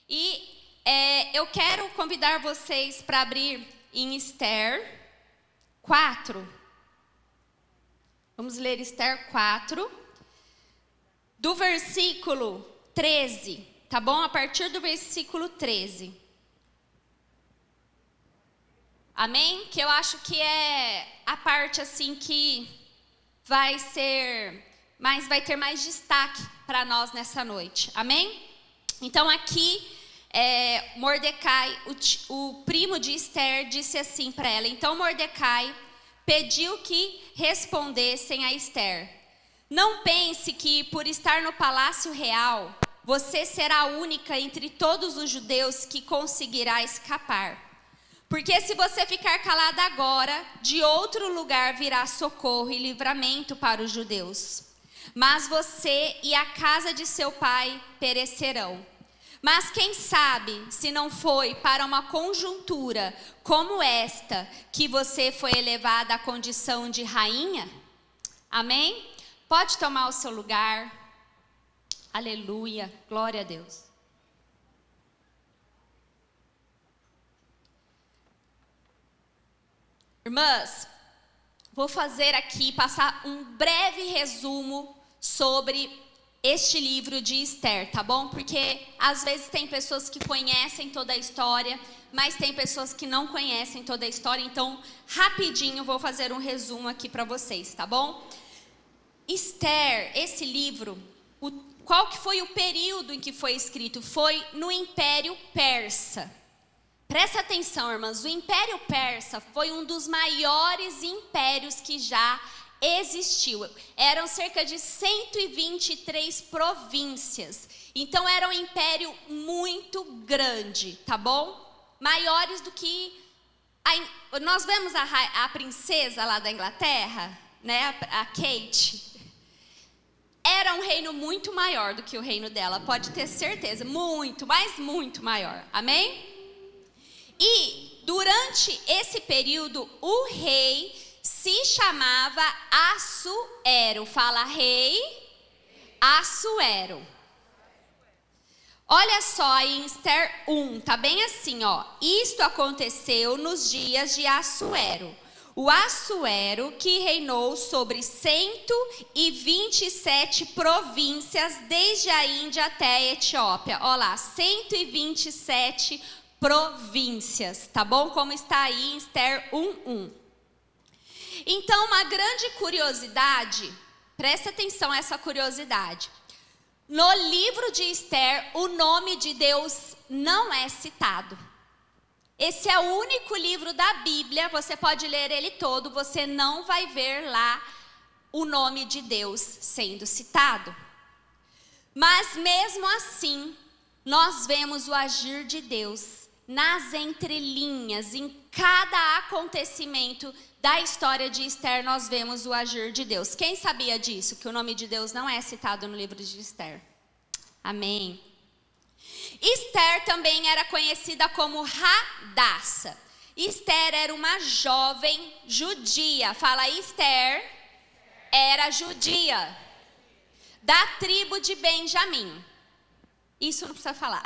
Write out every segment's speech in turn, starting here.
E eu quero convidar vocês para abrir em Esther 4. Vamos ler Esther 4, do versículo 13, tá bom? A partir do versículo 13. Amém? Que eu acho que é a parte assim que vai ter mais destaque para nós nessa noite. Amém? Então aqui, Mordecai, o primo de Esther, disse assim para ela. Então Mordecai pediu que respondessem a Esther: não pense que por estar no palácio real, você será a única entre todos os judeus que conseguirá escapar. Porque se você ficar calada agora, de outro lugar virá socorro e livramento para os judeus. Mas você e a casa de seu pai perecerão. Mas quem sabe se não foi para uma conjuntura como esta que você foi elevada à condição de rainha? Amém? Pode tomar o seu lugar. Aleluia, glória a Deus. Irmãs, vou passar um breve resumo sobre este livro de Esther, tá bom? Porque às vezes tem pessoas que conhecem toda a história, mas tem pessoas que não conhecem toda a história, então rapidinho vou fazer um resumo aqui para vocês, tá bom? Esther, esse livro, qual que foi o período em que foi escrito? Foi no Império Persa. Presta atenção, irmãs, o Império Persa foi um dos maiores impérios que já existiu. Eram cerca de 123 províncias. Então era um império muito grande, tá bom? Maiores do que... Nós vemos a princesa lá da Inglaterra, né? A Kate. Era um reino muito maior do que o reino dela, pode ter certeza. Muito, mas muito maior. Amém? E durante esse período, o rei se chamava Assuero. Fala, rei Assuero. Olha só em Esther 1, tá bem assim, ó. Isto aconteceu nos dias de Assuero. O Assuero que reinou sobre 127 províncias, desde a Índia até a Etiópia. Olha lá, 127 províncias, tá bom? Como está aí em Esther 1:1. Então, uma grande curiosidade, presta atenção a essa curiosidade. No livro de Esther, o nome de Deus não é citado. Esse é o único livro da Bíblia, você pode ler ele todo, você não vai ver lá o nome de Deus sendo citado. Mas mesmo assim, nós vemos o agir de Deus nas entrelinhas, em cada acontecimento da história de Esther, nós vemos o agir de Deus. Quem sabia disso? Que o nome de Deus não é citado no livro de Esther. Amém. Esther também era conhecida como Hadassa. Esther era uma jovem judia. Fala, Esther era judia, da tribo de Benjamim. Isso não precisa falar.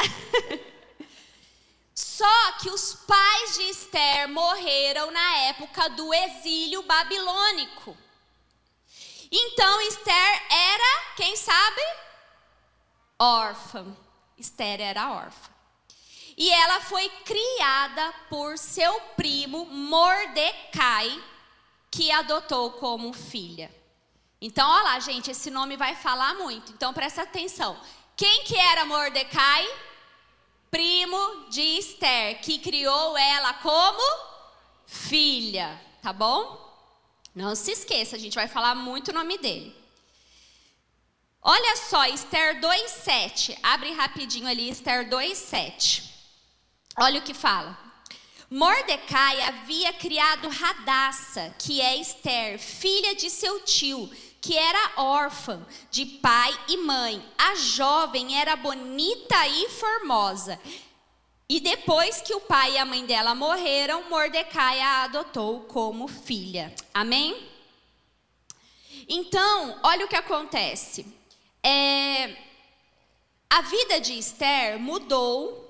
Só que os pais de Esther morreram na época do exílio babilônico. Então Esther era, quem sabe? Órfã. Esther era órfã. E ela foi criada por seu primo Mordecai, que adotou como filha. Então, olha lá, gente, esse nome vai falar muito. Então, presta atenção. Quem que era Mordecai? Primo de Esther, que criou ela como filha, tá bom? Não se esqueça, a gente vai falar muito o nome dele. Olha só, Esther 2:7, abre rapidinho ali, Esther 2:7. Olha o que fala. Mordecai havia criado Hadassa, que é Esther, filha de seu tio, que era órfã de pai e mãe. A jovem era bonita e formosa. E depois que o pai e a mãe dela morreram, Mordecai a adotou como filha. Amém? Então, olha o que acontece. A vida de Esther mudou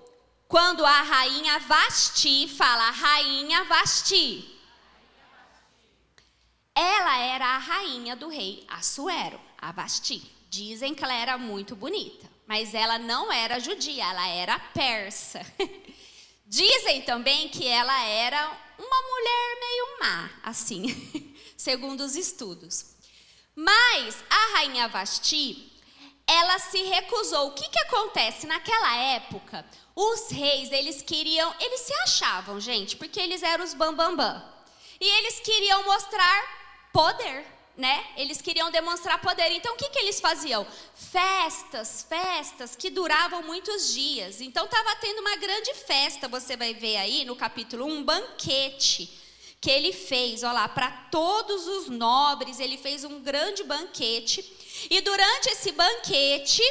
quando a rainha Vasti, fala rainha Vasti. Ela era a rainha do rei Assuero, a Vasti. Dizem que ela era muito bonita, mas ela não era judia, ela era persa. Dizem também que ela era uma mulher meio má, assim, segundo os estudos. Mas a rainha Vasti, ela se recusou. O que acontece? Naquela época, os reis, eles se achavam, gente, porque eles eram os bambambam. E eles queriam mostrar poder, né? Eles queriam demonstrar poder. Então, o que eles faziam? Festas que duravam muitos dias. Então, estava tendo uma grande festa, você vai ver aí no capítulo 1, um banquete que ele fez, olha lá, para todos os nobres, ele fez um grande banquete. E durante esse banquete,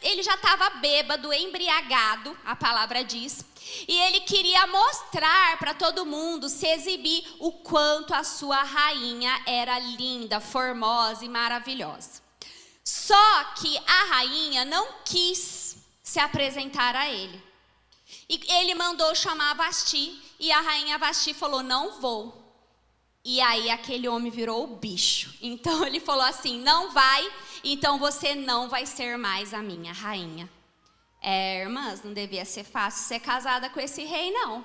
ele já estava bêbado, embriagado, a palavra diz, e ele queria mostrar para todo mundo, se exibir o quanto a sua rainha era linda, formosa e maravilhosa. Só que a rainha não quis se apresentar a ele. E ele mandou chamar Vasti, e a rainha Vasti falou, não vou. E aí aquele homem virou o bicho. Então ele falou assim, não vai, então você não vai ser mais a minha rainha. Irmãs, não devia ser fácil ser casada com esse rei, não.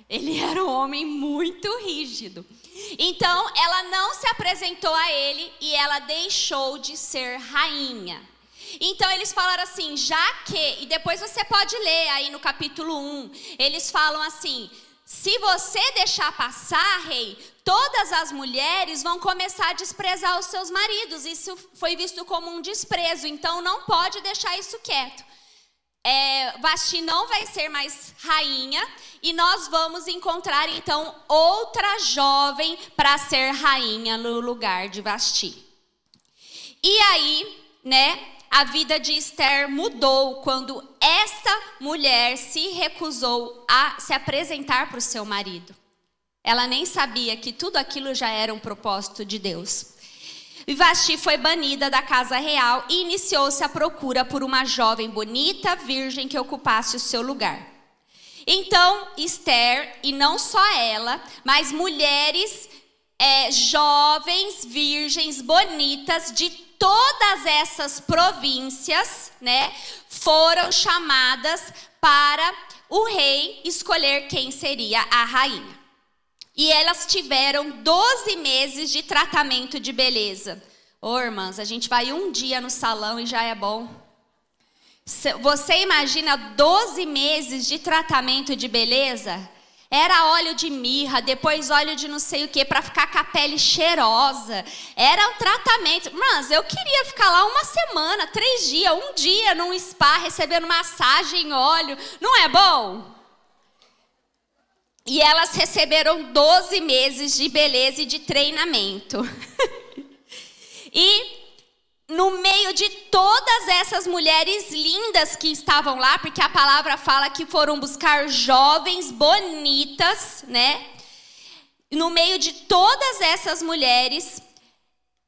Ele era um homem muito rígido. Então ela não se apresentou a ele e ela deixou de ser rainha. Então eles falaram assim, já que, e depois você pode ler aí no capítulo 1, eles falam assim, se você deixar passar, rei, todas as mulheres vão começar a desprezar os seus maridos. Isso foi visto como um desprezo, então não pode deixar isso quieto. Vasti não vai ser mais rainha e nós vamos encontrar então outra jovem para ser rainha no lugar de Vasti. E aí, né, a vida de Esther mudou quando esta mulher se recusou a se apresentar para o seu marido. Ela nem sabia que tudo aquilo já era um propósito de Deus. E Vasti foi banida da casa real e iniciou-se a procura por uma jovem bonita, virgem, que ocupasse o seu lugar. Então, Esther, e não só ela, mas mulheres jovens, virgens, bonitas, de todas essas províncias, né, foram chamadas para o rei escolher quem seria a rainha. E elas tiveram 12 meses de tratamento de beleza. Irmãs, a gente vai um dia no salão e já é bom. Você imagina 12 meses de tratamento de beleza? Era óleo de mirra, depois óleo de não sei o que, para ficar com a pele cheirosa. Era um tratamento. Irmãs, eu queria ficar lá uma semana, 3 dias, um dia num spa, recebendo massagem, óleo. Não é bom? E elas receberam 12 meses de beleza e de treinamento. E no meio de todas essas mulheres lindas que estavam lá, porque a palavra fala que foram buscar jovens bonitas, né? No meio de todas essas mulheres,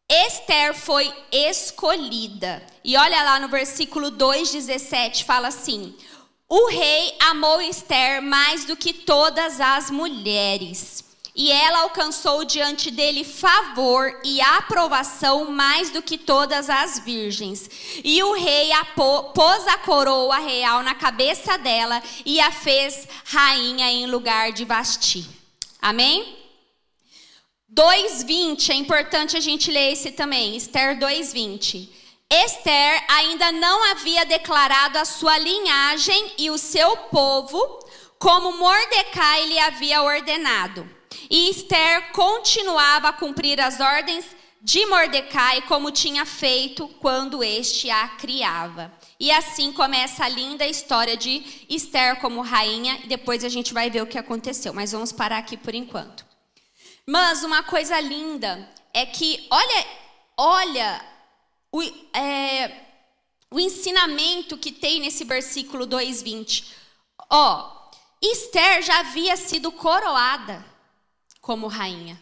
Esther foi escolhida. E olha lá no versículo 2:17, fala assim: o rei amou Esther mais do que todas as mulheres, e ela alcançou diante dele favor e aprovação mais do que todas as virgens. E o rei pôs a coroa real na cabeça dela e a fez rainha em lugar de Vasti. Amém? 2:20, é importante a gente ler esse também, Esther 2:20. Esther ainda não havia declarado a sua linhagem e o seu povo, como Mordecai lhe havia ordenado. E Esther continuava a cumprir as ordens de Mordecai, como tinha feito quando este a criava. E assim começa a linda história de Esther como rainha. Depois a gente vai ver o que aconteceu, mas vamos parar aqui por enquanto. Mas uma coisa linda é que, olha o ensinamento que tem nesse versículo 2:20. Esther já havia sido coroada como rainha.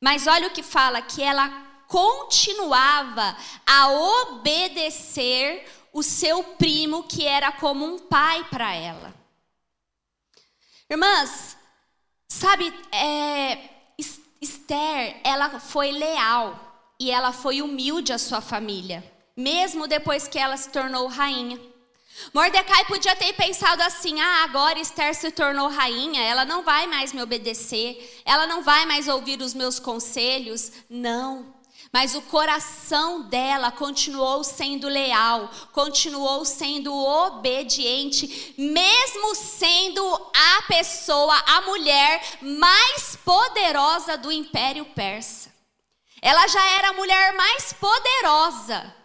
Mas olha o que fala, que ela continuava a obedecer o seu primo, que era como um pai para ela. Irmãs, sabe, Esther, ela foi leal e ela foi humilde à sua família, mesmo depois que ela se tornou rainha. Mordecai podia ter pensado assim: agora Esther se tornou rainha, ela não vai mais me obedecer, ela não vai mais ouvir os meus conselhos. Não, mas o coração dela continuou sendo leal, continuou sendo obediente, mesmo sendo a pessoa, a mulher mais poderosa do Império Persa. Ela já era a mulher mais poderosa.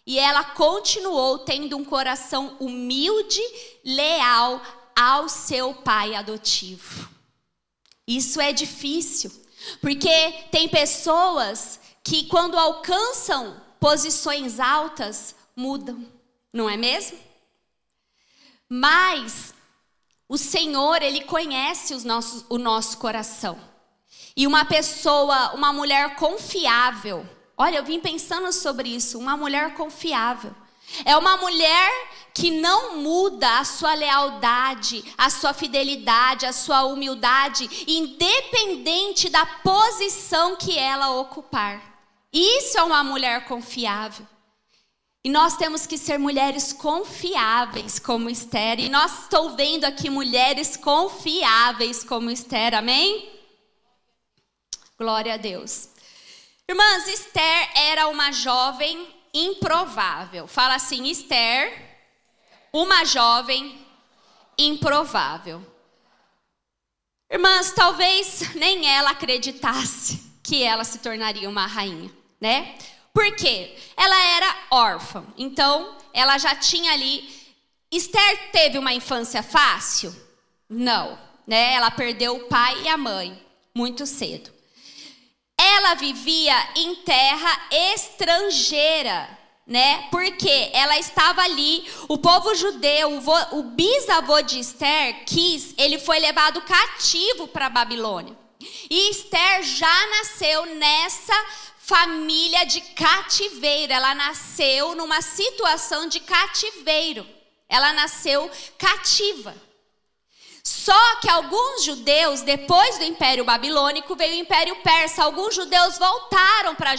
E ela continuou tendo um coração humilde, leal ao seu pai adotivo. Isso é difícil, porque tem pessoas que quando alcançam posições altas, mudam, não é mesmo? Mas o Senhor, Ele conhece o nosso coração. E uma pessoa, uma mulher confiável, olha, eu vim pensando sobre isso, uma mulher confiável. É uma mulher que não muda a sua lealdade, a sua fidelidade, a sua humildade, independente da posição que ela ocupar. Isso é uma mulher confiável. E nós temos que ser mulheres confiáveis como Esther. E nós estou vendo aqui mulheres confiáveis como Esther, amém? Glória a Deus. Irmãs, Esther era uma jovem improvável. Fala assim: Esther, uma jovem improvável. Irmãs, talvez nem ela acreditasse que ela se tornaria uma rainha, né? Por quê? Ela era órfã, então ela já tinha ali... Esther teve uma infância fácil? Não, né? Ela perdeu o pai e a mãe muito cedo. Ela vivia em terra estrangeira, né? Porque ela estava ali, o povo judeu, o bisavô de Esther, ele foi levado cativo para a Babilônia. E Esther já nasceu nessa família de cativeiro, ela nasceu numa situação de cativeiro, ela nasceu cativa. Só que alguns judeus, depois do Império Babilônico, veio o Império Persa. Alguns judeus voltaram para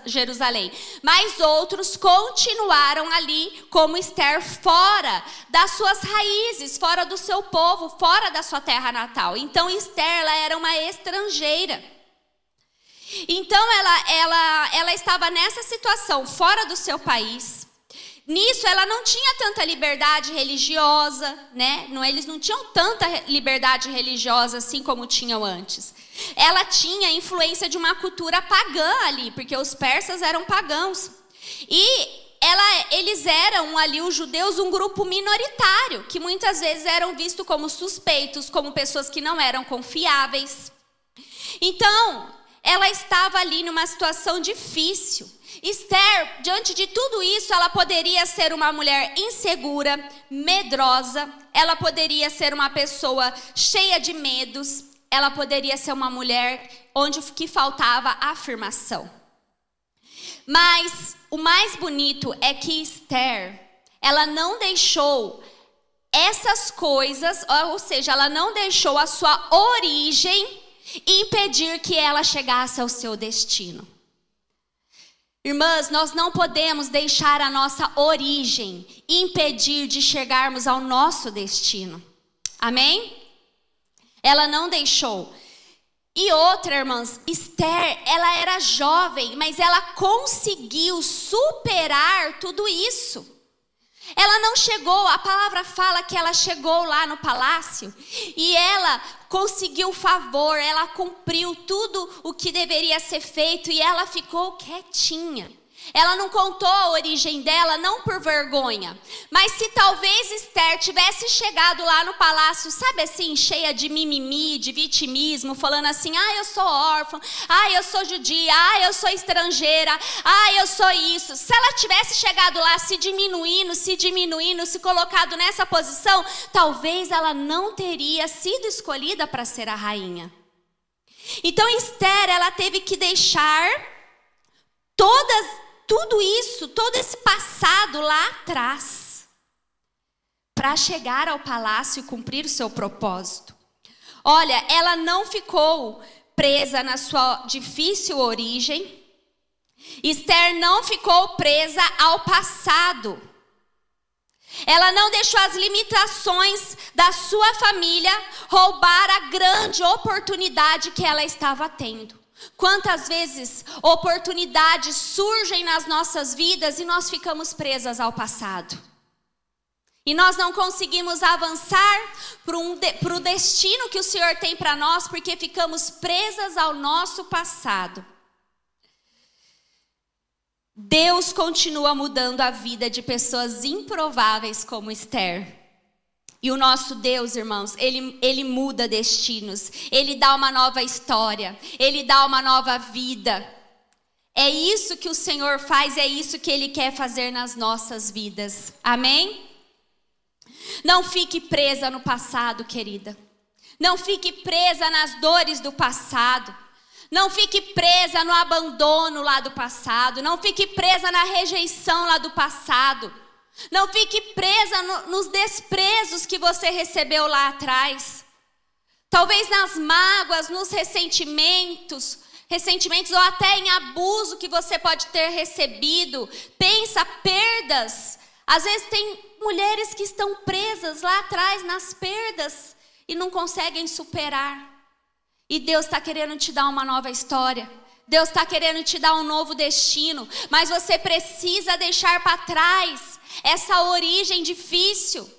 Jerusalém, mas outros continuaram ali como Esther, fora das suas raízes, fora do seu povo, fora da sua terra natal. Então Esther, ela era uma estrangeira. Então ela estava nessa situação, fora do seu país. Nisso, ela não tinha tanta liberdade religiosa, né? Eles não tinham tanta liberdade religiosa assim como tinham antes. Ela tinha influência de uma cultura pagã ali, porque os persas eram pagãos. E eles eram ali, os judeus, um grupo minoritário, que muitas vezes eram vistos como suspeitos, como pessoas que não eram confiáveis. Então, ela estava ali numa situação difícil. Esther, diante de tudo isso, ela poderia ser uma mulher insegura, medrosa, ela poderia ser uma pessoa cheia de medos, ela poderia ser uma mulher onde que faltava afirmação. Mas o mais bonito é que Esther, ela não deixou essas coisas, ou seja, ela não deixou a sua origem impedir que ela chegasse ao seu destino. Irmãs, nós não podemos deixar a nossa origem impedir de chegarmos ao nosso destino. Amém? Ela não deixou. E outra, irmãs, Esther, ela era jovem, mas ela conseguiu superar tudo isso. Ela não chegou, a palavra fala que ela chegou lá no palácio e ela conseguiu favor, ela cumpriu tudo o que deveria ser feito e ela ficou quietinha. Ela não contou a origem dela, não por vergonha. Mas se talvez Esther tivesse chegado lá no palácio, sabe assim, cheia de mimimi, de vitimismo, falando assim: eu sou órfã, eu sou judia, eu sou estrangeira, eu sou isso. Se ela tivesse chegado lá se diminuindo, se colocado nessa posição, talvez ela não teria sido escolhida para ser a rainha. Então Esther, ela teve que deixar tudo isso, todo esse passado lá atrás. para chegar ao palácio e cumprir o seu propósito. Olha, ela não ficou presa na sua difícil origem. Esther não ficou presa ao passado. Ela não deixou as limitações da sua família roubar a grande oportunidade que ela estava tendo. Quantas vezes oportunidades surgem nas nossas vidas e nós ficamos presas ao passado. E nós não conseguimos avançar para o destino que o Senhor tem para nós, porque ficamos presas ao nosso passado. Deus continua mudando a vida de pessoas improváveis como Esther. E o nosso Deus, irmãos, ele muda destinos. Ele dá uma nova história. Ele dá uma nova vida. É isso que o Senhor faz, é isso que Ele quer fazer nas nossas vidas. Amém? Não fique presa no passado, querida. Não fique presa nas dores do passado. Não fique presa no abandono lá do passado. Não fique presa na rejeição lá do passado. Não fique presa nos desprezos que você recebeu lá atrás. Talvez nas mágoas, nos ressentimentos ou até em abuso que você pode ter recebido. Pensa, perdas. Às vezes tem mulheres que estão presas lá atrás nas perdas e não conseguem superar. E Deus está querendo te dar uma nova história. Deus está querendo te dar um novo destino. Mas você precisa deixar para trás essa origem difícil.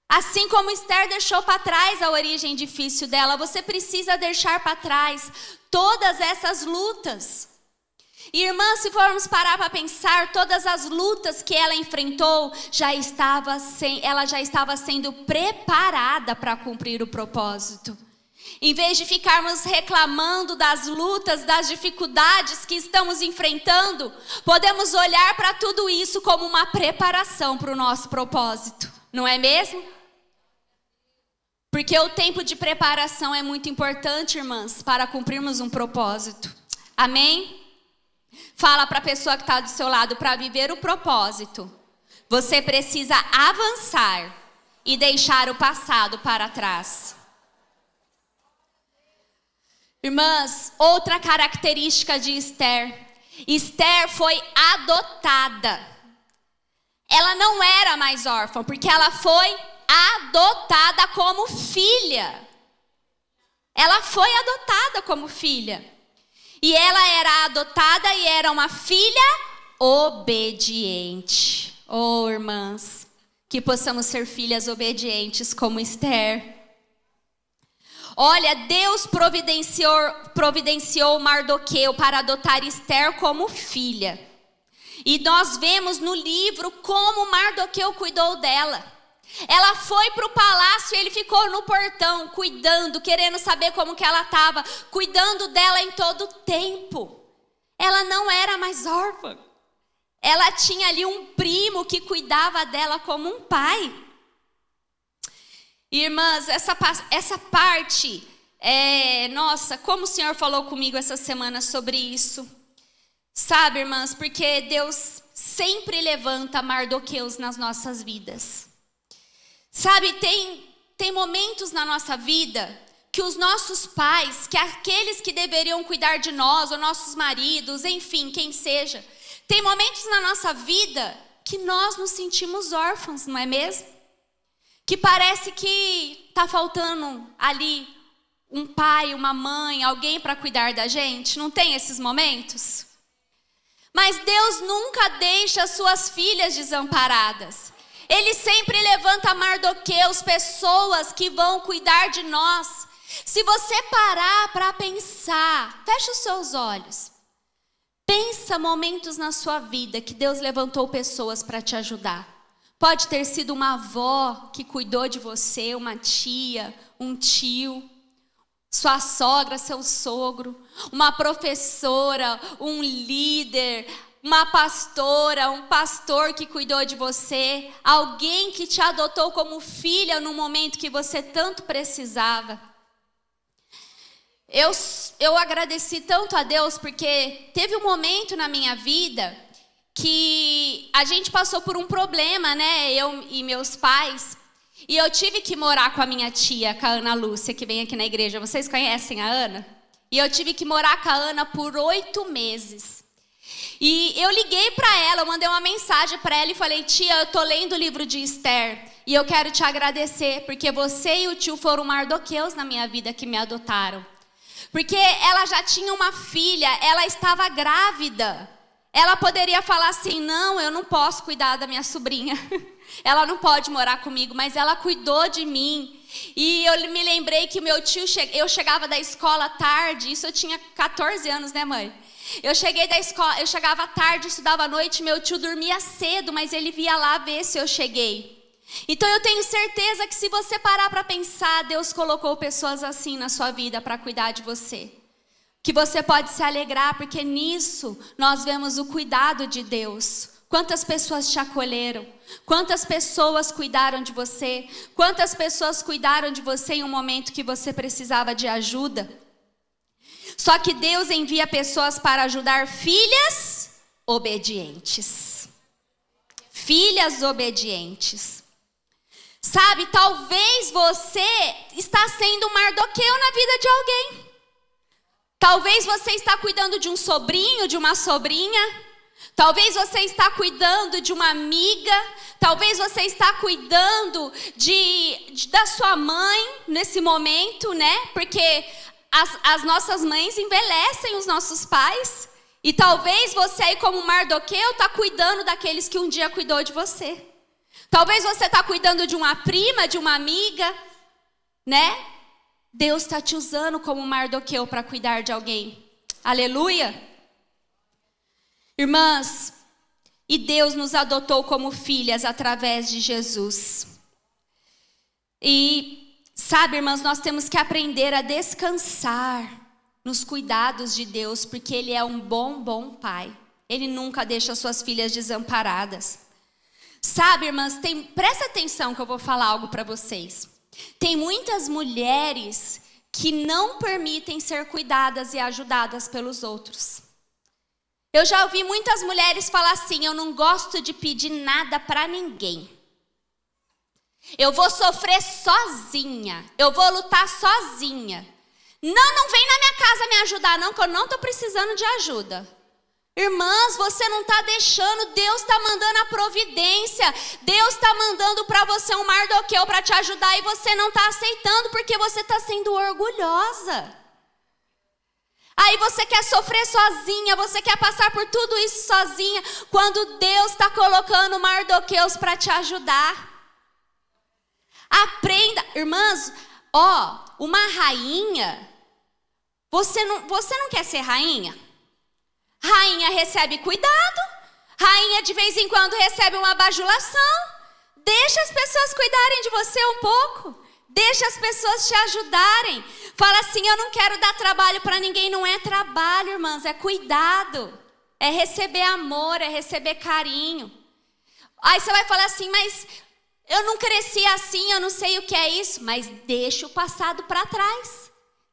Assim como Esther deixou para trás a origem difícil dela, você precisa deixar para trás todas essas lutas. Irmã, se formos parar para pensar, todas as lutas que ela enfrentou, ela já estava sendo preparada para cumprir o propósito. Em vez de ficarmos reclamando das lutas, das dificuldades que estamos enfrentando, podemos olhar para tudo isso como uma preparação para o nosso propósito, não é mesmo? Porque o tempo de preparação é muito importante, irmãs, para cumprirmos um propósito. Amém? Fala para a pessoa que está do seu lado, para viver o propósito, você precisa avançar e deixar o passado para trás. Irmãs, outra característica de Esther. Esther foi adotada. Ela não era mais órfã, porque ela foi adotada como filha. Ela foi adotada como filha. E ela era adotada e era uma filha obediente. Oh, irmãs, que possamos ser filhas obedientes como Esther. Olha, Deus providenciou Mardoqueu para adotar Esther como filha. E nós vemos no livro como Mardoqueu cuidou dela. Ela foi para o palácio e ele ficou no portão, cuidando, querendo saber como que ela estava, cuidando dela em todo o tempo. Ela não era mais órfã. Ela tinha ali um primo que cuidava dela como um pai. Irmãs, essa parte, nossa, como o Senhor falou comigo essa semana sobre isso. Sabe, irmãs, porque Deus sempre levanta Mardoqueus nas nossas vidas. Sabe, tem momentos na nossa vida que os nossos pais, que aqueles que deveriam cuidar de nós, ou nossos maridos, enfim, quem seja, tem momentos na nossa vida que nós nos sentimos órfãos, não é mesmo? Que parece que está faltando ali um pai, uma mãe, alguém para cuidar da gente. Não tem esses momentos? Mas Deus nunca deixa as suas filhas desamparadas. Ele sempre levanta Mardoqueus, pessoas que vão cuidar de nós. Se você parar para pensar, fecha os seus olhos. Pensa momentos na sua vida que Deus levantou pessoas para te ajudar. Pode ter sido uma avó que cuidou de você, uma tia, um tio, sua sogra, seu sogro, uma professora, um líder, uma pastora, um pastor que cuidou de você, alguém que te adotou como filha no momento que você tanto precisava. Eu agradeci tanto a Deus porque teve um momento na minha vida que a gente passou por um problema, né? Eu e meus pais. E eu tive que morar com a minha tia, com a Ana Lúcia, que vem aqui na igreja. Vocês conhecem a Ana? E eu tive que morar com a Ana por 8 meses. E eu liguei para ela, eu mandei uma mensagem para ela e falei: tia, eu tô lendo o livro de Esther e eu quero te agradecer, porque você e o tio foram mardoqueus na minha vida que me adotaram. Porque ela já tinha uma filha, ela estava grávida. Ela poderia falar assim: não, eu não posso cuidar da minha sobrinha. Ela não pode morar comigo, mas ela cuidou de mim. E eu me lembrei que o meu tio, eu chegava da escola tarde, isso eu tinha 14 anos, né, mãe? Eu cheguei da escola, eu chegava tarde, estudava à noite, meu tio dormia cedo, mas ele via lá ver se eu cheguei. Então eu tenho certeza que se você parar para pensar, Deus colocou pessoas assim na sua vida para cuidar de você. Que você pode se alegrar, porque nisso nós vemos o cuidado de Deus. Quantas pessoas te acolheram? Quantas pessoas cuidaram de você? Quantas pessoas cuidaram de você em um momento que você precisava de ajuda? Só que Deus envia pessoas para ajudar filhas obedientes. Filhas obedientes. Sabe, talvez você está sendo um mardoqueu na vida de alguém. Talvez você está cuidando de um sobrinho, de uma sobrinha. Talvez você está cuidando de uma amiga. Talvez você está cuidando da sua mãe nesse momento, né? Porque as nossas mães envelhecem os nossos pais. E talvez você aí como mardoqueu está cuidando daqueles que um dia cuidou de você. Talvez você está cuidando de uma prima, de uma amiga, né? Deus está te usando como mardoqueu para cuidar de alguém. Aleluia! Irmãs, e Deus nos adotou como filhas através de Jesus. E sabe, irmãs, nós temos que aprender a descansar nos cuidados de Deus, porque Ele é um bom pai. Ele nunca deixa suas filhas desamparadas. Sabe, irmãs, presta atenção que eu vou falar algo para vocês. Tem muitas mulheres que não permitem ser cuidadas e ajudadas pelos outros. Eu já ouvi muitas mulheres falar assim: eu não gosto de pedir nada para ninguém. Eu vou sofrer sozinha. Eu vou lutar sozinha. Não vem na minha casa me ajudar não, que eu não estou precisando de ajuda. Irmãs, você não está deixando, Deus está mandando a providência. Deus está mandando para você um mardoqueu para te ajudar e você não está aceitando porque você está sendo orgulhosa. Aí você quer sofrer sozinha, você quer passar por tudo isso sozinha, quando Deus está colocando mardoqueus para te ajudar. Aprenda, irmãs, uma rainha, você não quer ser rainha? Rainha recebe cuidado, rainha de vez em quando recebe uma bajulação. Deixa as pessoas cuidarem de você um pouco. Deixa as pessoas te ajudarem. Fala assim: eu não quero dar trabalho para ninguém. Não é trabalho, irmãs, é cuidado. É receber amor, é receber carinho. Aí você vai falar assim: mas eu não cresci assim, eu não sei o que é isso. Mas deixa o passado para trás.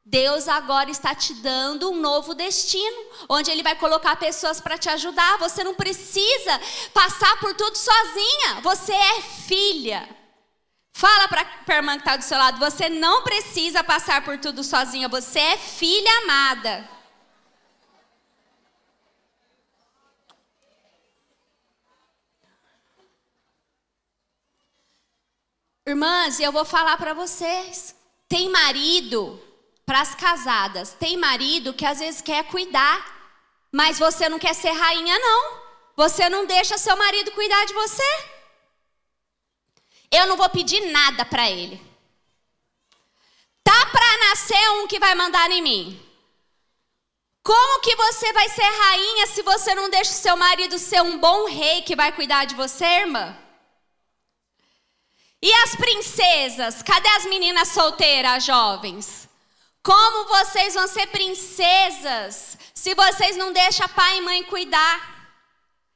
Deus agora está te dando um novo destino, onde Ele vai colocar pessoas para te ajudar. Você não precisa passar por tudo sozinha. Você é filha. Fala para a irmã que está do seu lado: você não precisa passar por tudo sozinha. Você é filha amada. Irmãs, eu vou falar para vocês. Tem marido, para as casadas, tem marido que às vezes quer cuidar, mas você não quer ser rainha não. Você não deixa seu marido cuidar de você. Eu não vou pedir nada para ele. Tá para nascer um que vai mandar em mim. Como que você vai ser rainha se você não deixa o seu marido ser um bom rei que vai cuidar de você, irmã? E as princesas? Cadê as meninas solteiras, jovens? Como vocês vão ser princesas se vocês não deixam pai e mãe cuidar?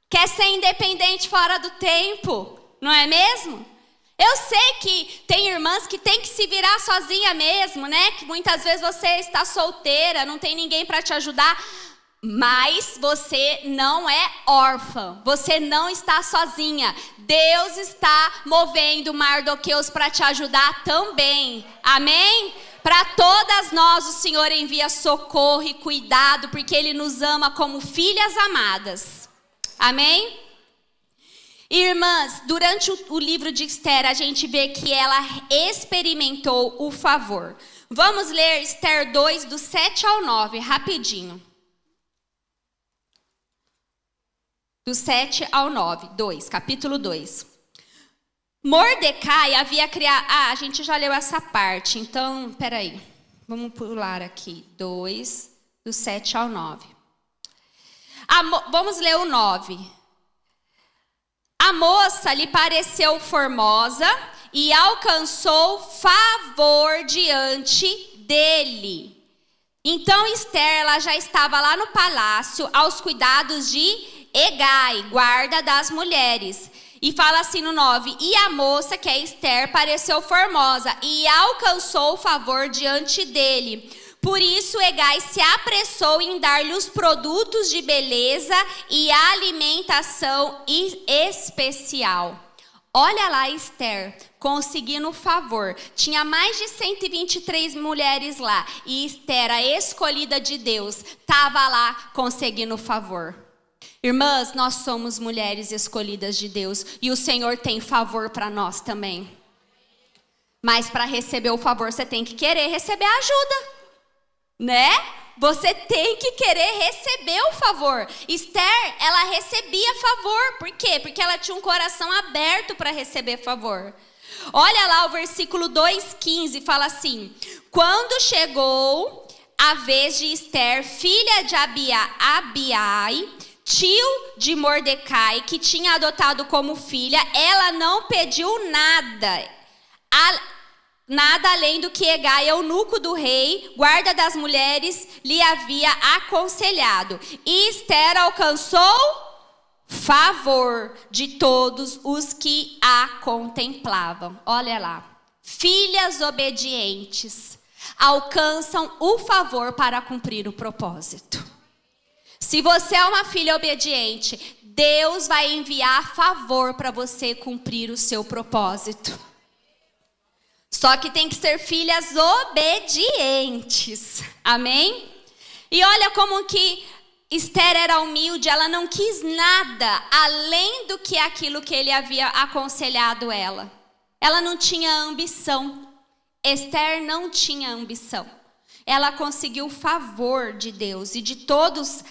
Quer ser independente fora do tempo, não é mesmo? Eu sei que tem irmãs que tem que se virar sozinha mesmo, né? Que muitas vezes você está solteira, não tem ninguém para te ajudar. Mas você não é órfã, você não está sozinha. Deus está movendo Mardoqueus para te ajudar também. Amém? Para todas nós o Senhor envia socorro e cuidado, porque Ele nos ama como filhas amadas. Amém? Irmãs, durante o livro de Esther, a gente vê que ela experimentou o favor. Vamos ler Esther 2, do 7 ao 9, rapidinho. Do 7 ao 9, 2, capítulo 2. Mordecai havia criado... a gente já leu essa parte, então, peraí. Vamos pular aqui. 2, do 7 ao 9. Vamos ler o 9. A moça lhe pareceu formosa e alcançou favor diante dele. Então, Esther, ela já estava lá no palácio, aos cuidados de Hegai, guarda das mulheres. E fala assim no 9, e a moça, que é Esther, pareceu formosa e alcançou favor diante dele. Por isso, Hegai se apressou em dar-lhe os produtos de beleza e alimentação especial. Olha lá, Esther, conseguindo favor. Tinha mais de 123 mulheres lá. E Esther, a escolhida de Deus, estava lá conseguindo favor. Irmãs, nós somos mulheres escolhidas de Deus e o Senhor tem favor para nós também. Mas para receber o favor, você tem que querer receber a ajuda, né? Você tem que querer receber o favor. Esther, ela recebia favor. Por quê? Porque ela tinha um coração aberto para receber favor. Olha lá o versículo 2:15, fala assim: quando chegou a vez de Esther, filha de Abiai, tio de Mordecai, que tinha adotado como filha, ela não pediu nada além do que Hegai, eunuco do rei, guarda das mulheres, lhe havia aconselhado. E Esther alcançou favor de todos os que a contemplavam. Olha lá, filhas obedientes alcançam o favor para cumprir o propósito. Se você é uma filha obediente, Deus vai enviar favor para você cumprir o seu propósito. Só que tem que ser filhas obedientes. Amém? E olha como que Esther era humilde, ela não quis nada além do que aquilo que ele havia aconselhado ela. Ela não tinha ambição. Esther não tinha ambição. Ela conseguiu o favor de Deus e de todos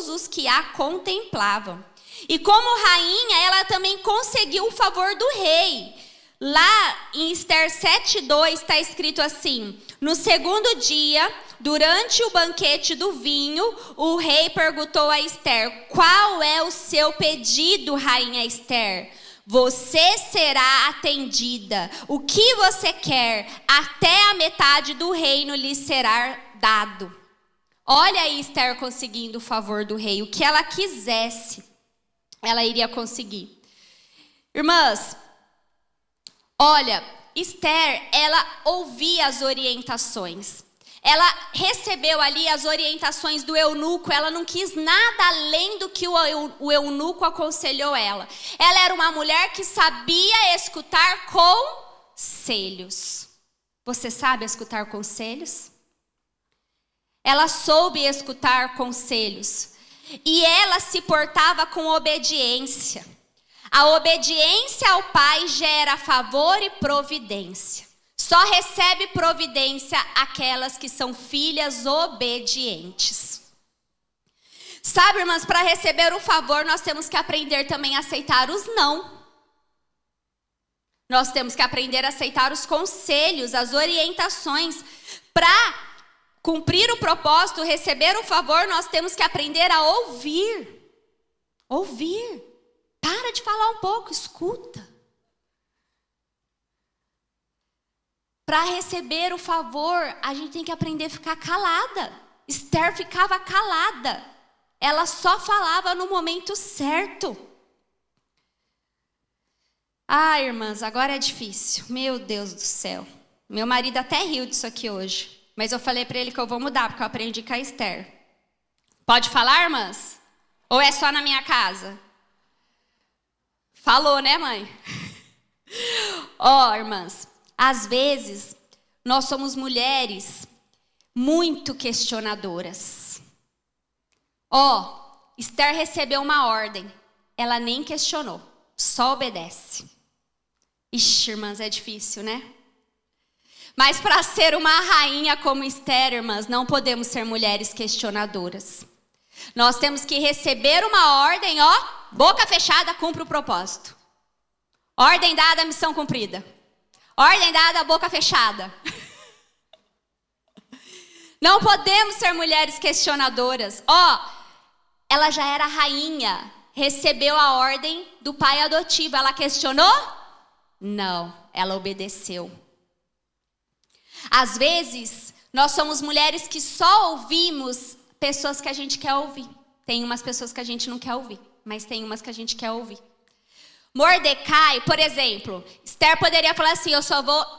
os que a contemplavam. E como rainha, ela também conseguiu o favor do rei. Lá em Esther 7:2 está escrito assim: no segundo dia, durante o banquete do vinho, o rei perguntou a Esther: qual é o seu pedido, rainha Esther? Você será atendida. O que você quer, até a metade do reino lhe será dado. Olha aí Esther conseguindo o favor do rei. O que ela quisesse, ela iria conseguir. Irmãs, olha, Esther, ela ouvia as orientações. Ela recebeu ali as orientações do eunuco. Ela não quis nada além do que o eunuco aconselhou ela. Ela era uma mulher que sabia escutar conselhos. Você sabe escutar conselhos? Ela soube escutar conselhos. E ela se portava com obediência. A obediência ao pai gera favor e providência. Só recebe providência aquelas que são filhas obedientes. Sabe, irmãs, para receber o favor, nós temos que aprender também a aceitar os não. Nós temos que aprender a aceitar os conselhos, as orientações. Para cumprir o propósito, receber o favor, nós temos que aprender a ouvir. Ouvir. Para de falar um pouco, escuta. Para receber o favor, a gente tem que aprender a ficar calada. Esther ficava calada. Ela só falava no momento certo. Ah, irmãs, agora é difícil. Meu Deus do céu. Meu marido até riu disso aqui hoje. Mas eu falei para ele que eu vou mudar, porque eu aprendi com a Esther. Pode falar, irmãs? Ou é só na minha casa? Falou, né, mãe? Ó, irmãs, às vezes nós somos mulheres muito questionadoras. Ó, Esther recebeu uma ordem, ela nem questionou, só obedece. Ixi, irmãs, é difícil, né? Mas para ser uma rainha como Esther, irmãs, não podemos ser mulheres questionadoras. Nós temos que receber uma ordem, ó, boca fechada, cumpre o propósito. Ordem dada, missão cumprida. Ordem dada, boca fechada. Não podemos ser mulheres questionadoras. Ó, ela já era rainha, recebeu a ordem do pai adotivo. Ela questionou? Não, ela obedeceu. Às vezes, nós somos mulheres que só ouvimos pessoas que a gente quer ouvir. Tem umas pessoas que a gente não quer ouvir, mas tem umas que a gente quer ouvir. Mordecai, por exemplo, Esther poderia falar assim,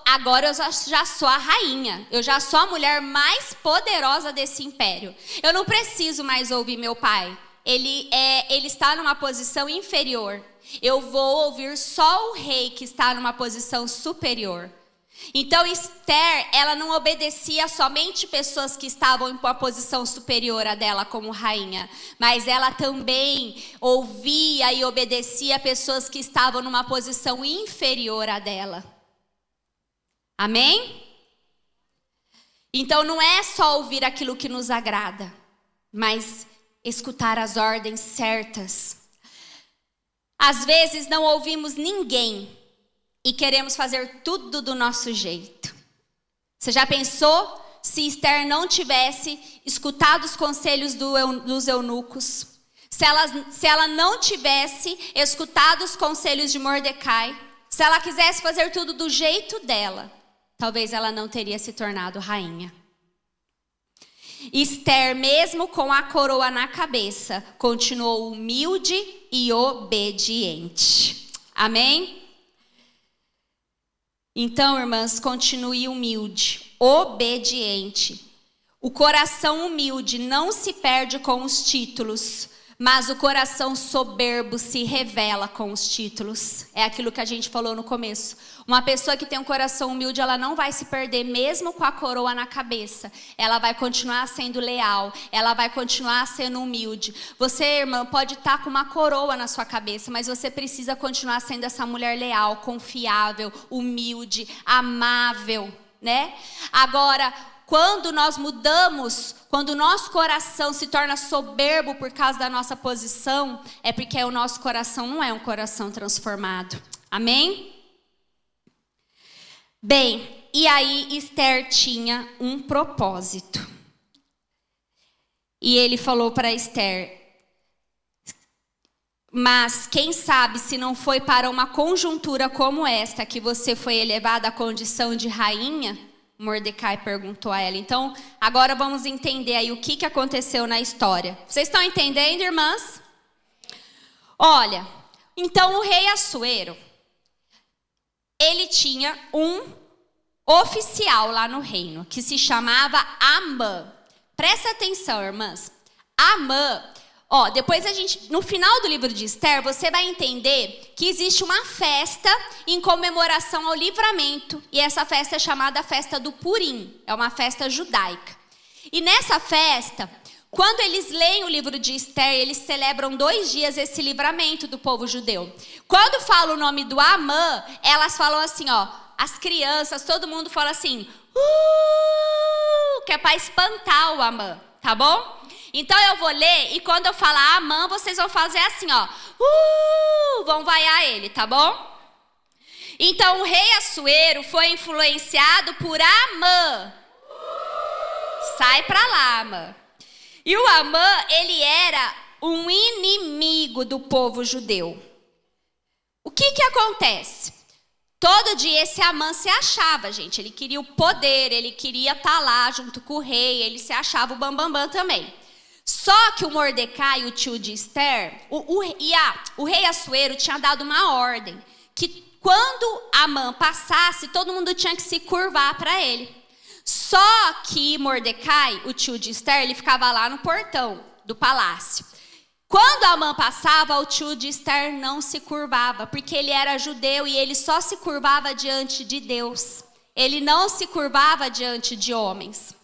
agora eu já sou a rainha, eu já sou a mulher mais poderosa desse império. Eu não preciso mais ouvir meu pai, ele está numa posição inferior. Eu vou ouvir só o rei que está numa posição superior. Então Esther, ela não obedecia somente pessoas que estavam em uma posição superior a dela como rainha, mas ela também ouvia e obedecia pessoas que estavam numa posição inferior a dela. Amém? Então não é só ouvir aquilo que nos agrada, mas escutar as ordens certas. Às vezes não ouvimos ninguém e queremos fazer tudo do nosso jeito. Você já pensou se Esther não tivesse escutado os conselhos dos eunucos? Se ela não tivesse escutado os conselhos de Mordecai? Se ela quisesse fazer tudo do jeito dela, talvez ela não teria se tornado rainha. Esther, mesmo com a coroa na cabeça, continuou humilde e obediente. Amém? Então, irmãs, continue humilde, obediente. O coração humilde não se perde com os títulos, mas o coração soberbo se revela com os títulos. É aquilo que a gente falou no começo. Uma pessoa que tem um coração humilde, ela não vai se perder mesmo com a coroa na cabeça. Ela vai continuar sendo leal, ela vai continuar sendo humilde. Você, irmã, pode estar com uma coroa na sua cabeça, mas você precisa continuar sendo essa mulher leal, confiável, humilde, amável, né? Agora, quando nós mudamos, quando o nosso coração se torna soberbo por causa da nossa posição, é porque o nosso coração não é um coração transformado. Amém? Bem, e aí Esther tinha um propósito. E ele falou para Esther, mas quem sabe se não foi para uma conjuntura como esta que você foi elevada à condição de rainha? Mordecai perguntou a ela. Então, agora vamos entender aí o que aconteceu na história. Vocês estão entendendo, irmãs? Olha, então o rei Assuero, ele tinha um oficial lá no reino, que se chamava Amã. Presta atenção, irmãs. Amã, depois no final do livro de Esther, você vai entender que existe uma festa em comemoração ao livramento. E essa festa é chamada festa do Purim. É uma festa judaica. E nessa festa, quando eles leem o livro de Esther, eles celebram 2 dias esse livramento do povo judeu. Quando fala o nome do Amã, elas falam assim, as crianças, todo mundo fala assim, que é para espantar o Amã, tá bom? Então eu vou ler e quando eu falar Amã, vocês vão fazer assim, vão vaiar ele, tá bom? Então o rei Assuero foi influenciado por Amã. Sai pra lá, Amã. E o Amã, ele era um inimigo do povo judeu. O que acontece? Todo dia esse Amã se achava, gente. Ele queria o poder, ele queria estar lá junto com o rei, ele se achava o bambambam também. Só que o Mordecai, o tio de Esther, o rei Assuero tinha dado uma ordem, que quando Amã passasse, todo mundo tinha que se curvar para ele. Só que Mordecai, o tio de Esther, ele ficava lá no portão. do palácio. Quando Amã passava, o tio de Esther não se curvava, porque ele era judeu e ele só se curvava diante de Deus. Ele não se curvava diante de homens.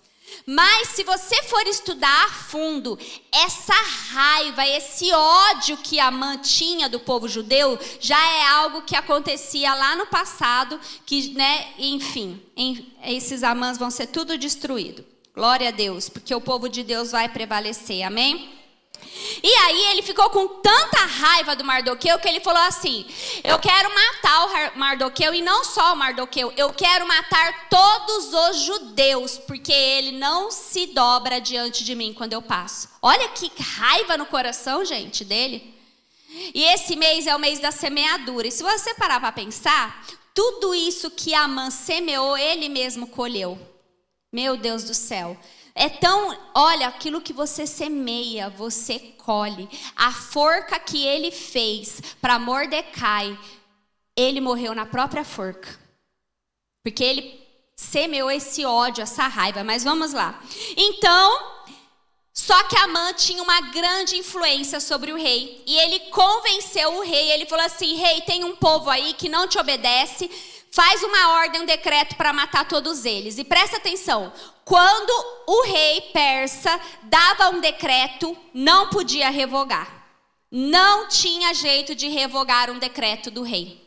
Mas se você for estudar a fundo, essa raiva, esse ódio que Amã tinha do povo judeu, já é algo que acontecia lá no passado, que, né, enfim, esses Amãs vão ser tudo destruído. Glória a Deus, porque o povo de Deus vai prevalecer, amém? E aí ele ficou com tanta raiva do Mardoqueu que ele falou assim: eu quero matar o Mardoqueu, e não só o Mardoqueu, eu quero matar todos os judeus, porque ele não se dobra diante de mim quando eu passo. Olha que raiva no coração, gente, dele. E esse mês é o mês da semeadura, e se você parar para pensar, tudo isso que Amã semeou, ele mesmo colheu. Meu Deus do céu. Olha, aquilo que você semeia, você colhe. A forca que ele fez para Mordecai, ele morreu na própria forca. Porque ele semeou esse ódio, essa raiva. Mas vamos lá. Então, só que Amã tinha uma grande influência sobre o rei. E ele convenceu o rei, ele falou assim: rei, tem um povo aí que não te obedece. Faz uma ordem, um decreto para matar todos eles. E presta atenção, quando o rei persa dava um decreto, não podia revogar. Não tinha jeito de revogar um decreto do rei.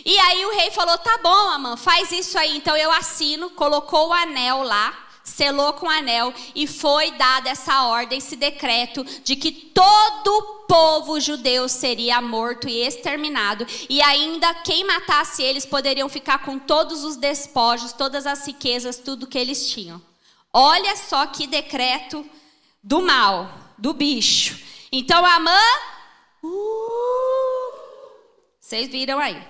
E aí o rei falou: tá bom, Amã, faz isso aí. Então eu assino, colocou o anel lá, selou com o anel, e foi dada essa ordem, esse decreto de que todo o povo judeu seria morto e exterminado, e ainda quem matasse eles poderiam ficar com todos os despojos, todas as riquezas, tudo que eles tinham. Olha só que decreto do mal, do bicho. Então Amã, vocês viram aí.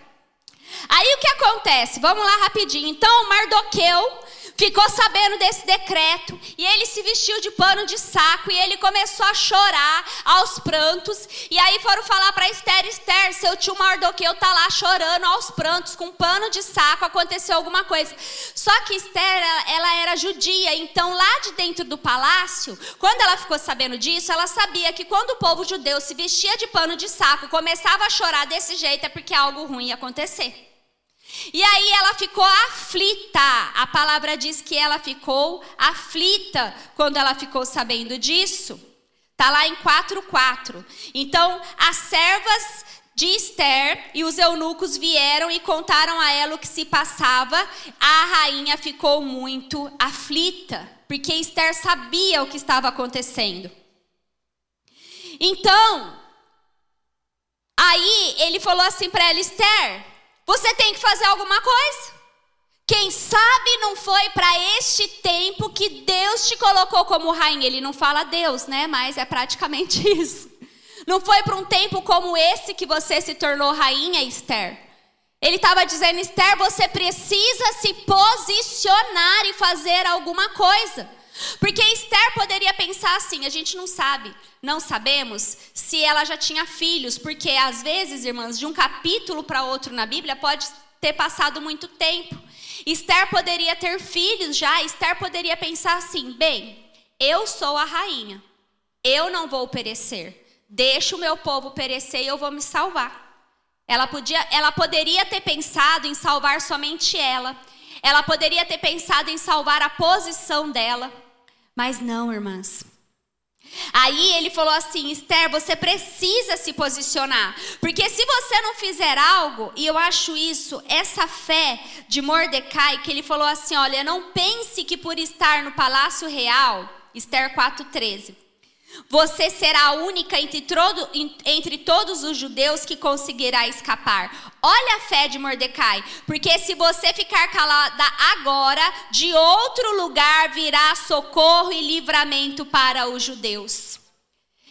Aí o que acontece? Vamos lá rapidinho. Então Mardoqueu ficou sabendo desse decreto, e ele se vestiu de pano de saco, e ele começou a chorar aos prantos. E aí foram falar para Esther: Esther, seu tio Mardoqueu tá lá chorando aos prantos, com pano de saco, aconteceu alguma coisa. Só que Esther, ela era judia, então lá de dentro do palácio, quando ela ficou sabendo disso, ela sabia que quando o povo judeu se vestia de pano de saco, começava a chorar desse jeito, é porque algo ruim ia acontecer. E aí ela ficou aflita. A palavra diz que ela ficou aflita quando ela ficou sabendo disso. Está lá em 4:4. Então as servas de Esther e os eunucos vieram e contaram a ela o que se passava. A rainha ficou muito aflita, porque Esther sabia o que estava acontecendo. Então, aí ele falou assim para ela: Esther, você tem que fazer alguma coisa. Quem sabe não foi para este tempo que Deus te colocou como rainha. Ele não fala Deus, né? Mas é praticamente isso. Não foi para um tempo como esse que você se tornou rainha, Esther. Ele estava dizendo: Esther, você precisa se posicionar e fazer alguma coisa. Porque Esther poderia pensar assim, a gente não sabe, não sabemos se ela já tinha filhos, porque às vezes, irmãs, de um capítulo para outro na Bíblia pode ter passado muito tempo. Esther poderia ter filhos já, Esther poderia pensar assim: bem, eu sou a rainha, eu não vou perecer, deixa o meu povo perecer e eu vou me salvar. Ela poderia ter pensado em salvar somente ela, ela poderia ter pensado em salvar a posição dela. Mas não, irmãs. Aí ele falou assim: Esther, você precisa se posicionar. Porque se você não fizer algo, e eu acho isso, essa fé de Mordecai, que ele falou assim: olha, não pense que por estar no palácio real, Esther 4:13, você será a única entre todos os judeus que conseguirá escapar. Olha a fé de Mordecai. Porque se você ficar calada agora, de outro lugar virá socorro e livramento para os judeus.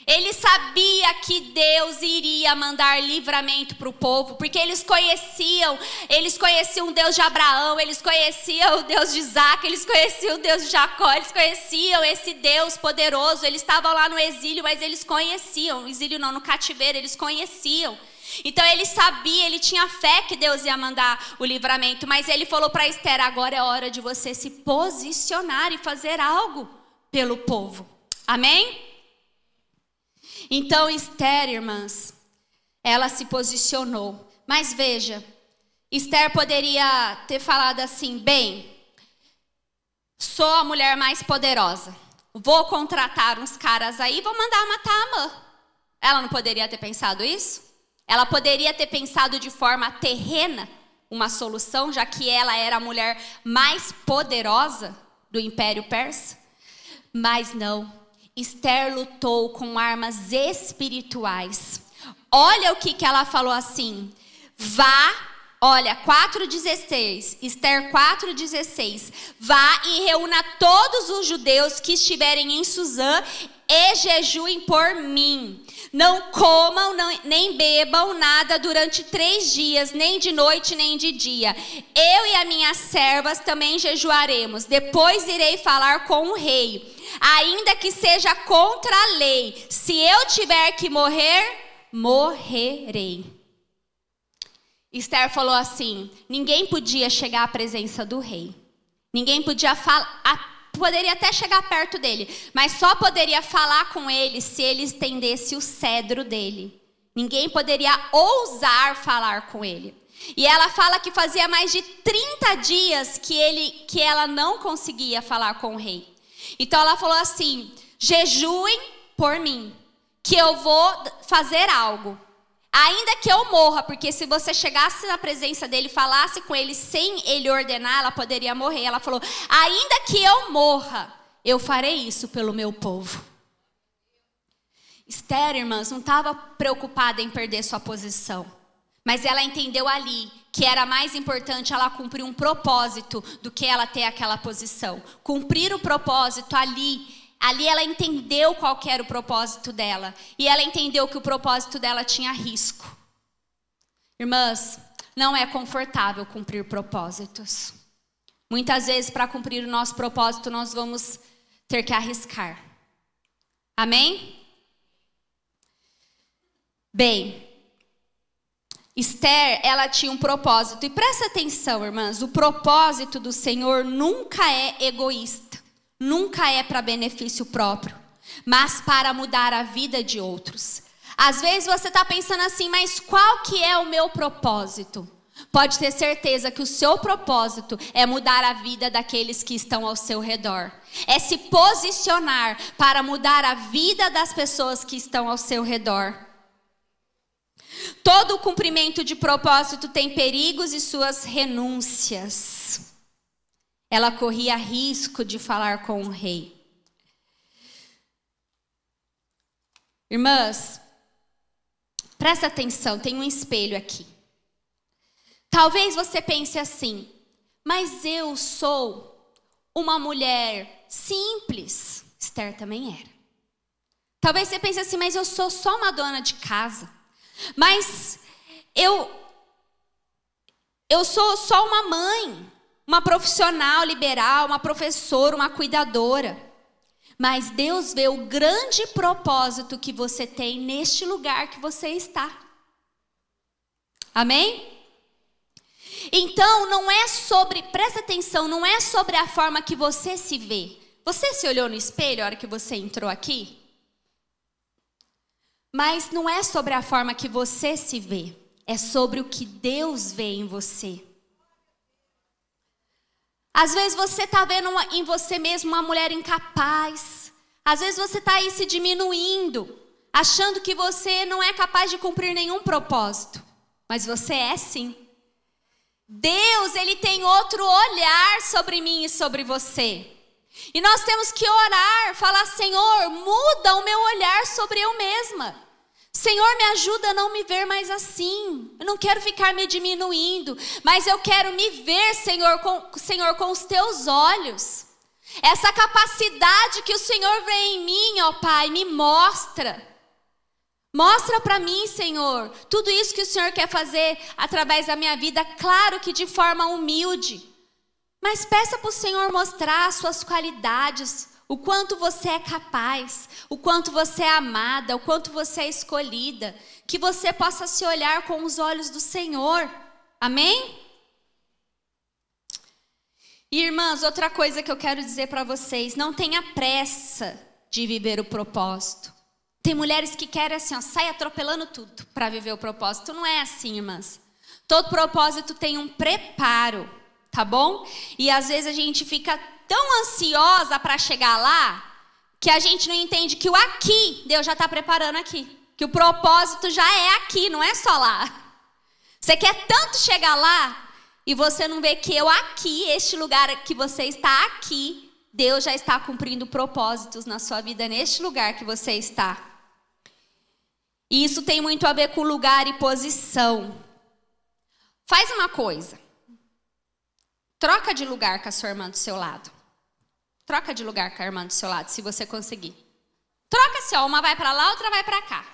Ele sabia que Deus iria mandar livramento para o povo, porque eles conheciam o Deus de Abraão, eles conheciam o Deus de Isaac, eles conheciam o Deus de Jacó, eles conheciam esse Deus poderoso. Eles estavam lá no exílio, mas eles conheciam, no exílio não, no cativeiro, eles conheciam. Então ele sabia, ele tinha fé que Deus ia mandar o livramento, mas ele falou para Esther: agora é hora de você se posicionar e fazer algo pelo povo. Amém? Então Esther, irmãs, ela se posicionou. Mas veja, Esther poderia ter falado assim: bem, sou a mulher mais poderosa, vou contratar uns caras aí e vou mandar matar a Amã. Ela não poderia ter pensado isso? Ela poderia ter pensado de forma terrena uma solução, já que ela era a mulher mais poderosa do Império Persa? Mas não. Esther lutou com armas espirituais. Olha o que ela falou assim: vá, olha, 4:16, Esther 4:16, vá e reúna todos os judeus que estiverem em Suzã e jejuem por mim. Não comam nem bebam nada durante 3 dias, nem de noite nem de dia. Eu e as minhas servas também jejuaremos. Depois irei falar com o rei, ainda que seja contra a lei. Se eu tiver que morrer, morrerei. Esther falou assim: ninguém podia chegar à presença do rei. Ninguém podia falar. Poderia até chegar perto dele, mas só poderia falar com ele se ele estendesse o cedro dele. Ninguém poderia ousar falar com ele. E ela fala que fazia mais de 30 dias que ela não conseguia falar com o rei. Então ela falou assim: jejuem por mim, que eu vou fazer algo. Ainda que eu morra, porque se você chegasse na presença dele, falasse com ele sem ele ordenar, ela poderia morrer. Ela falou: ainda que eu morra, eu farei isso pelo meu povo. Esther, irmãs, não estava preocupada em perder sua posição, mas ela entendeu ali que era mais importante ela cumprir um propósito do que ela ter aquela posição. Cumprir o propósito ali ela entendeu qual que era o propósito dela. E ela entendeu que o propósito dela tinha risco. Irmãs, não é confortável cumprir propósitos. Muitas vezes, para cumprir o nosso propósito, nós vamos ter que arriscar. Amém? Bem, Esther, ela tinha um propósito. E presta atenção, irmãs, o propósito do Senhor nunca é egoísta. Nunca é para benefício próprio, mas para mudar a vida de outros. Às vezes você está pensando assim: mas qual que é o meu propósito? Pode ter certeza que o seu propósito é mudar a vida daqueles que estão ao seu redor. É se posicionar para mudar a vida das pessoas que estão ao seu redor. Todo cumprimento de propósito tem perigos e suas renúncias. Ela corria risco de falar com o rei. Irmãs, presta atenção, tem um espelho aqui. Talvez você pense assim: mas eu sou uma mulher simples. Esther também era. Talvez você pense assim: mas eu sou só uma dona de casa. Mas eu sou só uma mãe. Uma profissional liberal, uma professora, uma cuidadora. Mas Deus vê o grande propósito que você tem neste lugar que você está. Amém? Então, presta atenção, não é sobre a forma que você se vê. Você se olhou no espelho na hora que você entrou aqui? Mas não é sobre a forma que você se vê. É sobre o que Deus vê em você. Às vezes você está vendo em você mesmo uma mulher incapaz. Às vezes você está aí se diminuindo, achando que você não é capaz de cumprir nenhum propósito. Mas você é sim. Deus, Ele tem outro olhar sobre mim e sobre você. E nós temos que orar, falar: Senhor, muda o meu olhar sobre eu mesma. Senhor, me ajuda a não me ver mais assim. Eu não quero ficar me diminuindo, mas eu quero me ver, Senhor, com os teus olhos. Essa capacidade que o Senhor vê em mim, ó Pai, me mostra. Mostra para mim, Senhor, tudo isso que o Senhor quer fazer através da minha vida, claro que de forma humilde. Mas peça para o Senhor mostrar as suas qualidades, o quanto você é capaz, o quanto você é amada, o quanto você é escolhida. Que você possa se olhar com os olhos do Senhor. Amém? E irmãs, outra coisa que eu quero dizer para vocês: não tenha pressa de viver o propósito. Tem mulheres que querem assim, ó, sair atropelando tudo para viver o propósito. Não é assim, irmãs. Todo propósito tem um preparo, tá bom? E às vezes a gente fica tão ansiosa para chegar lá, que a gente não entende que o aqui, Deus já está preparando aqui. Que o propósito já é aqui, não é só lá. Você quer tanto chegar lá, e você não vê que eu aqui, este lugar que você está aqui, Deus já está cumprindo propósitos na sua vida, neste lugar que você está. E isso tem muito a ver com lugar e posição. Faz uma coisa. Troca de lugar com a sua irmã do seu lado. Troca de lugar com a irmã do seu lado, se você conseguir. Troca assim, ó, uma vai para lá, outra vai para cá.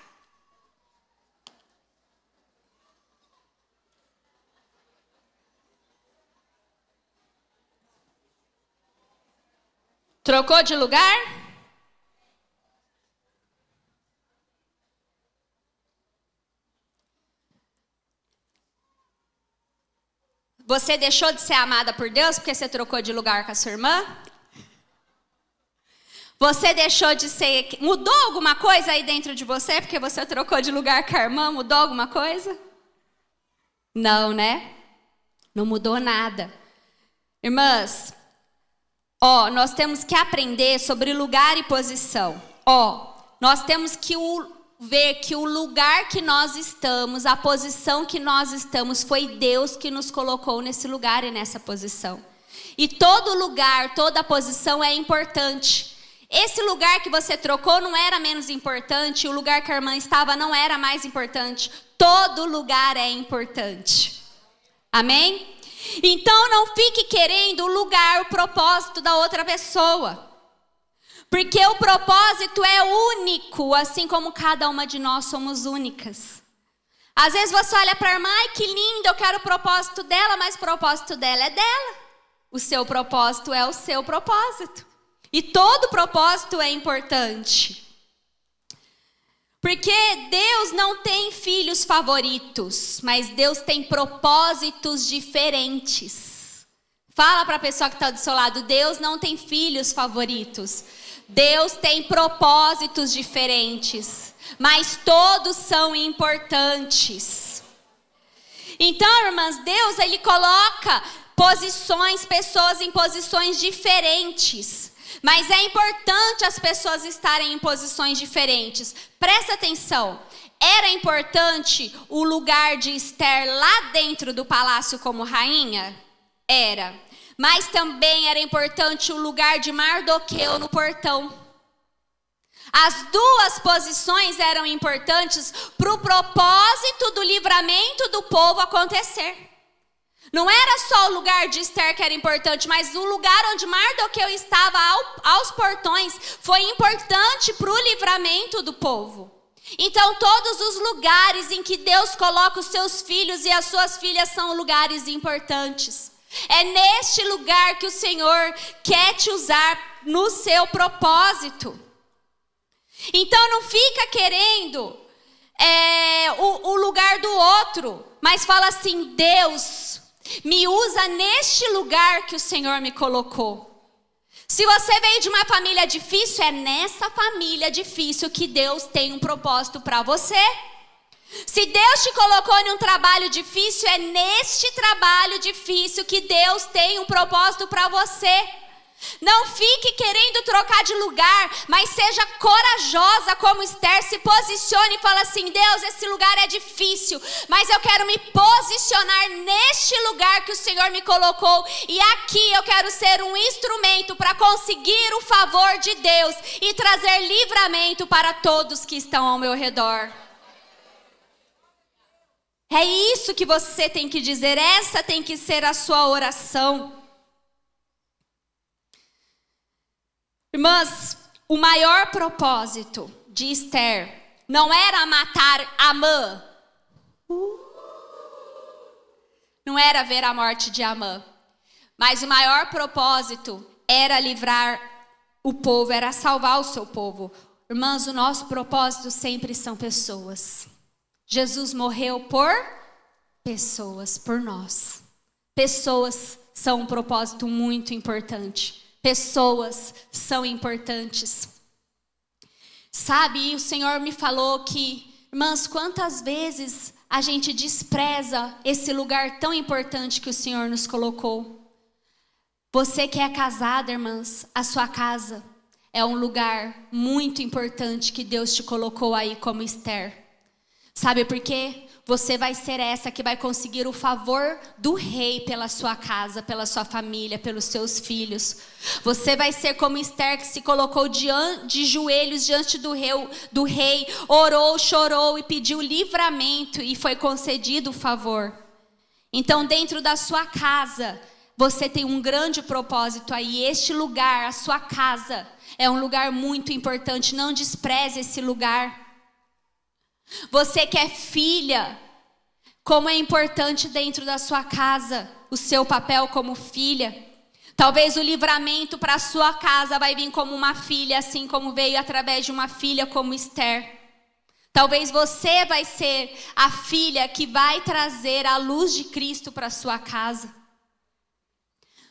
Trocou de lugar? Você deixou de ser amada por Deus porque você trocou de lugar com a sua irmã? Você deixou de ser... Mudou alguma coisa aí dentro de você porque você trocou de lugar com a irmã? Mudou alguma coisa? Não, né? Não mudou nada. Irmãs, ó, nós temos que aprender sobre lugar e posição. Ó, nós temos que ver que o lugar que nós estamos, a posição que nós estamos, foi Deus que nos colocou nesse lugar e nessa posição. E todo lugar, toda posição é importante. Esse lugar que você trocou não era menos importante, o lugar que a irmã estava não era mais importante. Todo lugar é importante. Amém? Então não fique querendo o lugar, o propósito da outra pessoa. Porque o propósito é único, assim como cada uma de nós somos únicas. Às vezes você olha para a irmã, ai que lindo, eu quero o propósito dela, mas o propósito dela é dela. O seu propósito é o seu propósito. E todo propósito é importante. Porque Deus não tem filhos favoritos, mas Deus tem propósitos diferentes. Fala para a pessoa que está do seu lado, Deus não tem filhos favoritos. Deus tem propósitos diferentes, mas todos são importantes. Então, irmãs, Deus, Ele coloca pessoas em posições diferentes. Mas é importante as pessoas estarem em posições diferentes. Presta atenção. Era importante o lugar de Esther lá dentro do palácio como rainha? Era. Mas também era importante o lugar de Mardoqueu no portão. As duas posições eram importantes para o propósito do livramento do povo acontecer. Não era só o lugar de Esther que era importante, mas o lugar onde Mardoqueu estava aos portões foi importante para o livramento do povo. Então todos os lugares em que Deus coloca os seus filhos e as suas filhas são lugares importantes. É neste lugar que o Senhor quer te usar no seu propósito. Então não fica querendo o lugar do outro, mas fala assim, Deus, me usa neste lugar que o Senhor me colocou. Se você veio de uma família difícil, é nessa família difícil que Deus tem um propósito para você. Se Deus te colocou em um trabalho difícil, é neste trabalho difícil que Deus tem um propósito para você. Não fique querendo trocar de lugar, mas seja corajosa como Esther, se posicione e fala assim, Deus, esse lugar é difícil, mas eu quero me posicionar neste lugar que o Senhor me colocou, e aqui eu quero ser um instrumento para conseguir o favor de Deus e trazer livramento para todos que estão ao meu redor. É isso que você tem que dizer, essa tem que ser a sua oração. Irmãs, o maior propósito de Esther não era matar Amã. Não era ver a morte de Amã. Mas o maior propósito era livrar o povo, era salvar o seu povo. Irmãs, o nosso propósito sempre são pessoas. Jesus morreu por pessoas, por nós. Pessoas são um propósito muito importante. Pessoas são importantes. Sabe, o Senhor me falou que, irmãs, quantas vezes a gente despreza esse lugar tão importante que o Senhor nos colocou. Você que é casada, irmãs, a sua casa é um lugar muito importante que Deus te colocou aí como Esther. Sabe por quê? Você vai ser essa que vai conseguir o favor do rei pela sua casa, pela sua família, pelos seus filhos. Você vai ser como Esther, que se colocou de joelhos diante do rei, orou, chorou e pediu livramento e foi concedido o favor. Então, dentro da sua casa, você tem um grande propósito aí. Este lugar, a sua casa, é um lugar muito importante. Não despreze esse lugar. Você que é filha, como é importante dentro da sua casa o seu papel como filha. Talvez o livramento para a sua casa vai vir como uma filha, assim como veio através de uma filha como Esther. Talvez você vai ser a filha que vai trazer a luz de Cristo para a sua casa.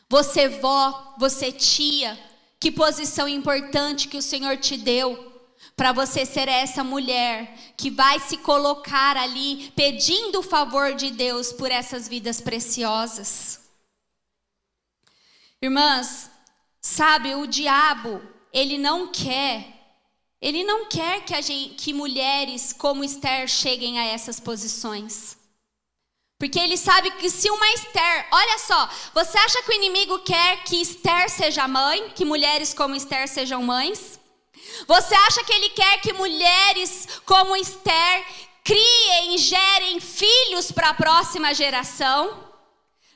Você vó, você tia, que posição importante que o Senhor te deu para você ser essa mulher que vai se colocar ali pedindo o favor de Deus por essas vidas preciosas. Irmãs, sabe, o diabo, ele não quer que mulheres como Esther cheguem a essas posições. Porque ele sabe que se uma Esther, olha só, você acha que o inimigo quer que Esther seja mãe, que mulheres como Esther sejam mães? Você acha que ele quer que mulheres como Esther criem, gerem filhos para a próxima geração?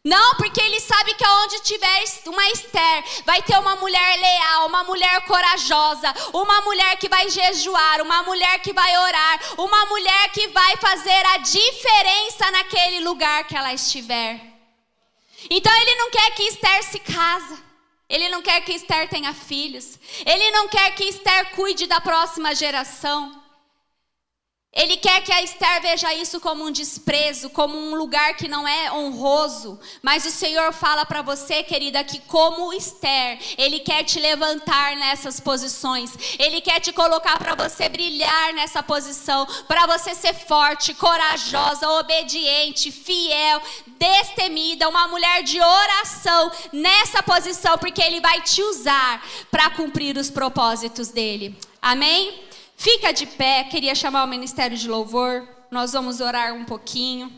Não, porque ele sabe que onde tiver uma Esther, vai ter uma mulher leal, uma mulher corajosa, uma mulher que vai jejuar, uma mulher que vai orar, uma mulher que vai fazer a diferença naquele lugar que ela estiver. Então ele não quer que Esther se case. Ele não quer que Esther tenha filhos. Ele não quer que Esther cuide da próxima geração. Ele quer que a Esther veja isso como um desprezo, como um lugar que não é honroso. Mas o Senhor fala para você, querida, que como Esther, Ele quer te levantar nessas posições. Ele quer te colocar para você brilhar nessa posição, para você ser forte, corajosa, obediente, fiel, destemida, uma mulher de oração nessa posição, porque Ele vai te usar para cumprir os propósitos dEle. Amém? Fica de pé, queria chamar o Ministério de Louvor, nós vamos orar um pouquinho.